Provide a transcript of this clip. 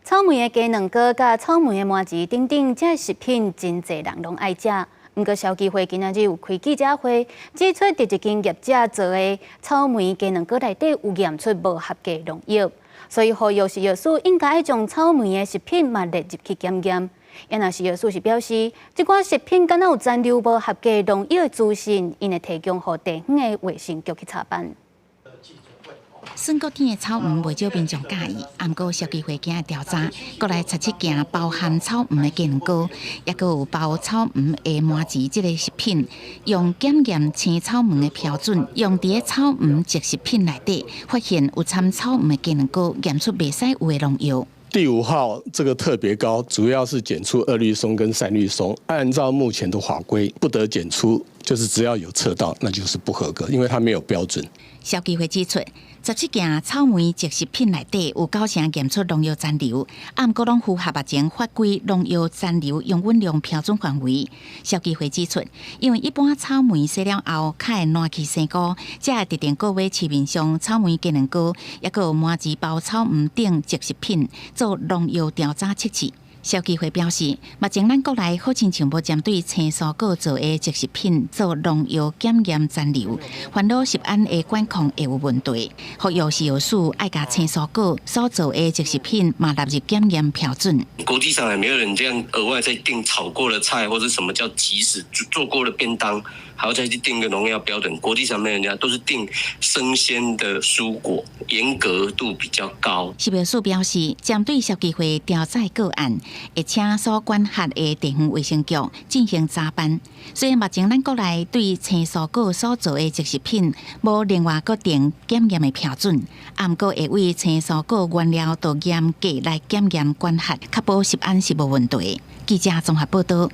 草莓的鸡卵糕、甲草莓的麻糍等等，这食品真侪人拢爱食。不过消基会今仔日有开记者会，指出伫一间业者做的草莓鸡卵糕内底有验出无合格农药，所以呼吁食药署应该爱将草莓的食品嘛列入去检验。因若食药署是表示，即款食品敢若有残留无合格农药的资讯，因会提供予地方的卫生局去查办。选举天的草莓未少民众介意，不过消基会今日调查，国来查7件包含草莓的鸡卵糕，也佮有包草莓的麻糍这类食品，用检验青草莓的标准，用伫草莓即食品内底，发现有掺草莓的鸡卵糕验出袂使有的农药。第5号这个特别高，主要是检出2氯松跟3氯松，按照目前的法规不得检出，就是只要有测到，那就是不合格，因为它没有标准。消基会指出，17件草莓即食品内底有9成检出农药残留，不过拢符合目前法规农药残留容允量标准范围。消基会指出，因为一般草莓洗了后，较会烂去生菇，才会特定购买市面上草莓鸡卵糕，也有麻糍包草莓等即食品做农药调查测试。消基会表示，目前咱国内好亲像无针对青蔬果做的即食品做农药检验残留，烦恼食安的管控会有问题。呼吁食药署爱甲青蔬果所做的即食品嘛纳入检验标准。国际上也没有人这样额外再订炒过的菜，或者什么叫即食做过的便当，还要再去订个农药标准。国际上没有人家都是订生鲜的蔬果，严格度比较高。食药署表示，针对消基会调查个案，会请所管辖的地方卫生局进行查办。虽然目前咱国内对青蔬果所做的即食品无另外各定检验的标准，不过会为青蔬果原料都严格来检验管辖，确保食安是无问题。记者综合报道。